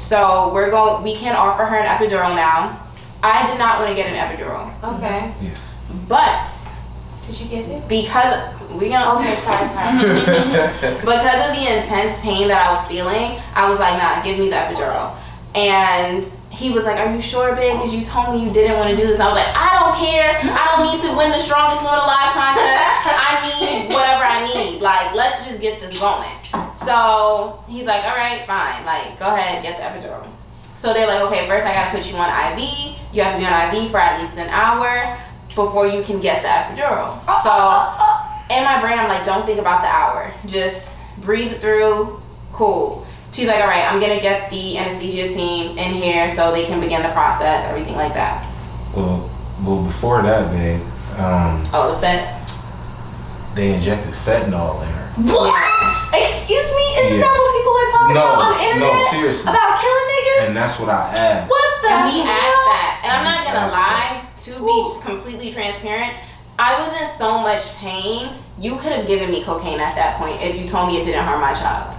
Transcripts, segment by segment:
So we can offer her an epidural now. I did not want to get an epidural. Okay. Yeah. But did you get it? because we don't. Okay, sorry. Because of the intense pain that I was feeling, I was like, nah, give me the epidural. And he was like, are you sure, babe? Because you told me you didn't want to do this. I was like, I don't care. I don't need to win the strongest woman alive contest. I need whatever I need. Like, let's just get this going. So he's like, all right, fine. Like, go ahead, get the epidural. So they're like, okay, first I got to put you on IV. You have to be on IV for at least an hour before you can get the epidural. So in my brain, I'm like, don't think about the hour. Just breathe it through. Cool. She's like, all right, I'm going to get the anesthesia team in here so they can begin the process, everything like that. Well, before that, babe, The fent? they injected fentanyl in her. What? Yeah. Excuse me? Isn't that what people are talking about on the internet? No, seriously. About killing niggas? And that's what I asked. What the And he hell? asked that. And I'm not going to lie, to be completely transparent, I was in so much pain, you could have given me cocaine at that point if you told me it didn't harm my child.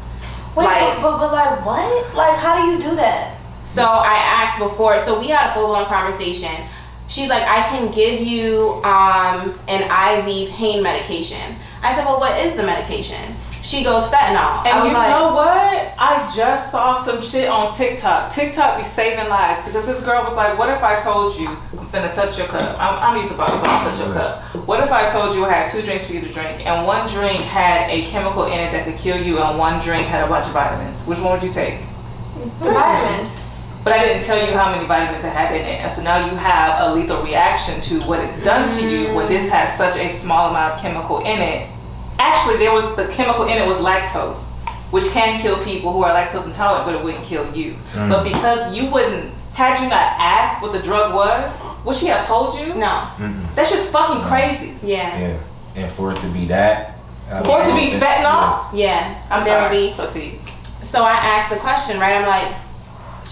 Wait, like, but like what? Like, how do you do that? So I asked before, so we had a full-blown conversation. She's like, I can give you an IV pain medication. I said, well, what is the medication? She goes, fentanyl. And I was you like, know what? I just saw some shit on TikTok. TikTok be saving lives because this girl was like, what if I told you, I'm finna touch your cup. I'm used to bottle, so I'll touch your cup. What if I told you I had 2 drinks for you to drink and one drink had a chemical in it that could kill you and one drink had a bunch of vitamins? Which one would you take? The vitamins. But I didn't tell you how many vitamins it had in it. And so now you have a lethal reaction to what it's done to you when this has such a small amount of chemical in it. Actually, the chemical in it was lactose, which can kill people who are lactose intolerant, but it wouldn't kill you. But because you wouldn't, had you not asked what the drug was, would she have told you? no. That's just fucking crazy. Yeah. And for it to be that. For it to be fentanyl? Yeah. I'm There sorry. would be. Proceed. So I asked the question, right? I'm like,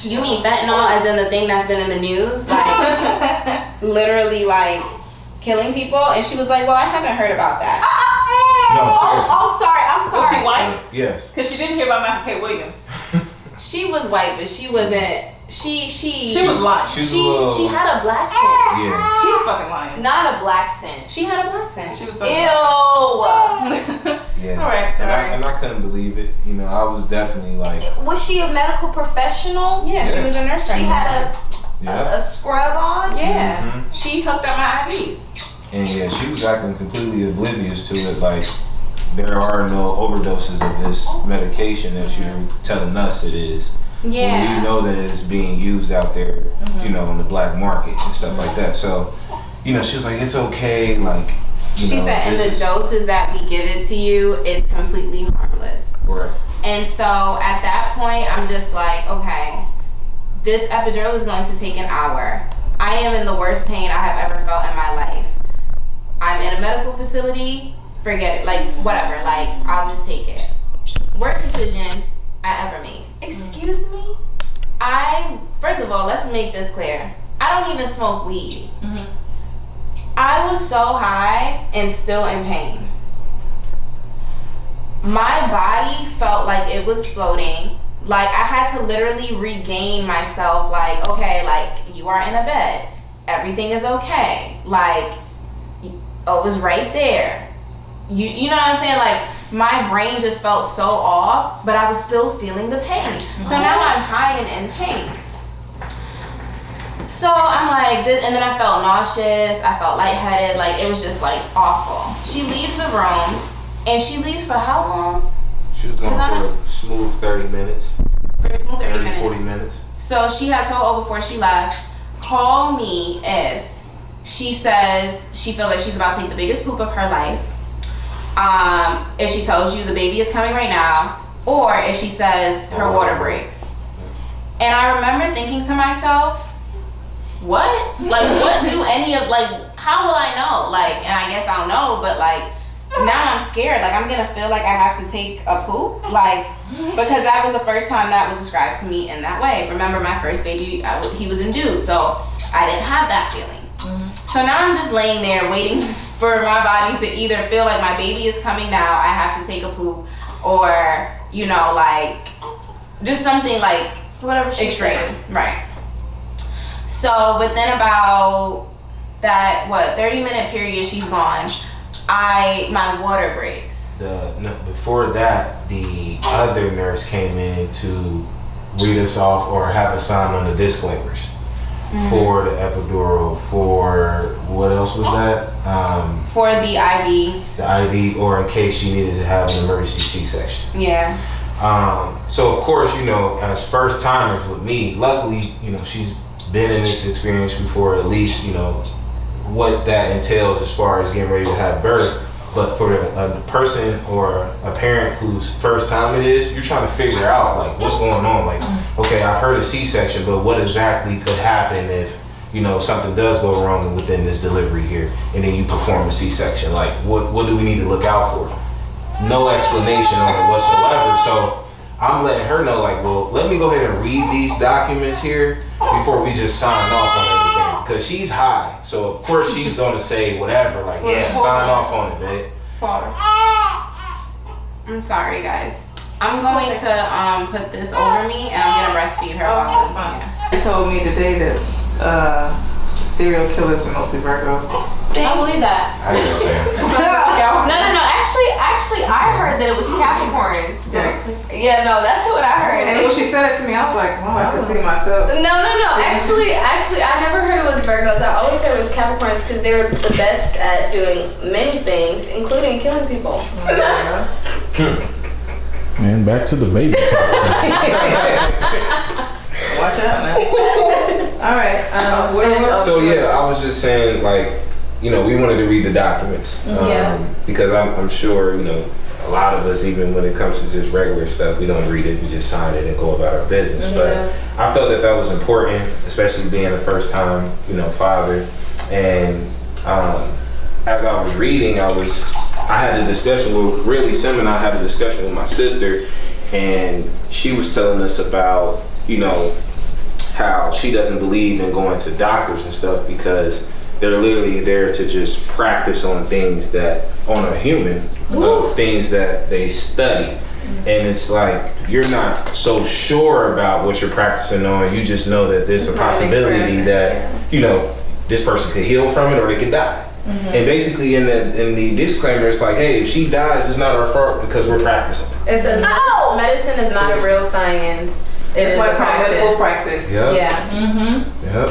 you mean fentanyl as in the thing that's been in the news? Like, literally, like, killing people? And she was like, well, I haven't heard about that. No, seriously. I'm sorry. Was she white? Yes. Because she didn't hear about Michael K. Williams. She was white, but she wasn't. She was lying. she had a black scent. Yeah. She was fucking lying. Not a black scent. She had a black scent. She was Ew. fucking lying. Yeah. All right, sorry. And I couldn't believe it. You know, I was definitely like. Was she a medical professional? Yeah, she was a nurse. She had Yeah. a scrub on? Yeah. She hooked up my IVs. And yeah, she was acting completely oblivious to it. Like, there are no overdoses of this medication that you're telling us it is. Yeah. When you know that it's being used out there, you know, in the black market and stuff like that. So, you know, she was like, it's okay. Like, you She know, said, and this the is- doses that we give it to you is completely harmless. Right. And so at that point, I'm just like, okay, this epidural is going to take an hour. I am in the worst pain I have ever felt in my life. I'm in a medical facility, forget it, like whatever, like I'll just take it. Worst decision I ever made. Excuse me? First of all, let's make this clear. I don't even smoke weed. I was so high and still in pain. My body felt like it was floating. Like I had to literally regain myself. Like, okay, like you are in a bed. Everything is okay. Like, oh, it was right there. You know what I'm saying? Like my brain just felt so off, but I was still feeling the pain. So now I'm high and in pain. So I'm like, this, and then I felt nauseous. I felt lightheaded. Like it was just like awful. She leaves the room, and she leaves for how long? She was going for a smooth 30 minutes. For a smooth 30 minutes. 40 minutes. So she had told before she left, call me if she says she feels like she's about to take the biggest poop of her life. If she tells you the baby is coming right now, or if she says her water breaks. And I remember thinking to myself, what? Like, what do any of, like, how will I know? Like, and I guess I'll know, but like, now I'm scared. Like, I'm gonna feel like I have to take a poop. Like, because that was the first time that was described to me in that way. Remember, my first baby, he was induced, so I didn't have that feeling. So now I'm just laying there waiting for my body to either feel like my baby is coming now, I have to take a poop, or, you know, like, just something like Whatever she extreme. said. Right. So within about that 30-minute period she's gone, my water breaks. Before that, the other nurse came in to read us off or have us sign on the disclaimers for the epidural, for what else was that? For the IV. The IV, or in case she needed to have an emergency C-section. Yeah. So of course, as first timers with me, luckily, she's been in this experience before, at least, what that entails as far as getting ready to have birth. But for a person or a parent whose first time it is, you're trying to figure out like what's going on. Like, okay, I've heard a C-section, but what exactly could happen if something does go wrong within this delivery here, and then you perform a C-section? Like, what do we need to look out for? No explanation on it whatsoever. So I'm letting her know, like, well, let me go ahead and read these documents here before we just sign off on everything. Because she's high. So, of course, she's going to say whatever. Like, yeah, sign off on it, babe. I'm sorry, guys. I'm going to put this over me, and I'm going to breastfeed her. That's fine. Yeah. They told me today that serial killers are mostly Virgos. I believe that. I get what you're saying. No. Actually, I heard that it was Capricorns. Yeah, no, that's what I heard. And when she said it to me, I was like, oh, I could see myself. No. Actually, I never heard it was Virgos. I always heard it was Capricorns because they're the best at doing many things, including killing people. Man, back to the baby talk. Watch out, man. All right. So yeah, I was just saying, like, we wanted to read the documents, because I'm sure a lot of us, even when it comes to just regular stuff, we don't read it, we just sign it and go about our business. But I felt that was important, especially being a first time father. And as I was reading, I had a discussion with Sim and I had a discussion with my sister, and she was telling us about how she doesn't believe in going to doctors and stuff because they're literally there to just practice on things on a human, of things that they study. And it's like, you're not so sure about what you're practicing on. You just know that there's a possibility that, this person could heal from it or they could die. And basically in the disclaimer, it's like, hey, if she dies, it's not our fault because we're practicing. It says medicine is not a real science. It's like a medical practice. Yep. Yeah. Yep.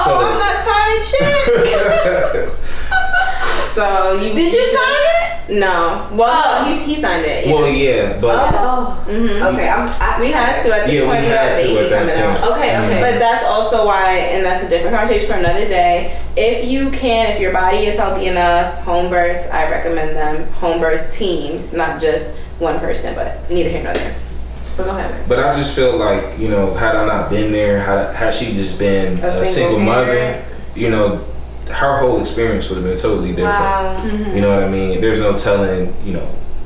I'm not signing shit. So did you sign it? No. Well, he signed it. Well, yeah, but okay. We had to at this point. We had to at that point. Okay. But that's also why, and that's a different conversation for another day. If your body is healthy enough, home births, I recommend them. Home birth teams, not just one person, but neither here nor there. But go ahead. But I just feel like, had I not been there, had she just been a single mother, her whole experience would have been totally different. Wow. You know what I mean? There's no telling,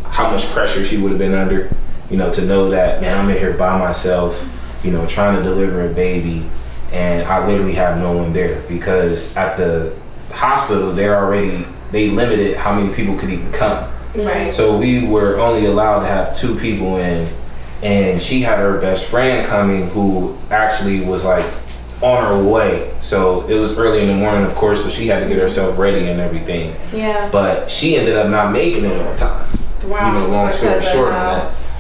how much pressure she would have been under, to know that, man, I'm in here by myself, trying to deliver a baby, and I literally have no one there because at the hospital, they limited how many people could even come. Right. So we were only allowed to have 2 people in, and she had her best friend coming who actually was like on her way. So it was early in the morning, of course, so she had to get herself ready and everything. Yeah. But she ended up not making it on time. Wow. Long story Because of short of how that.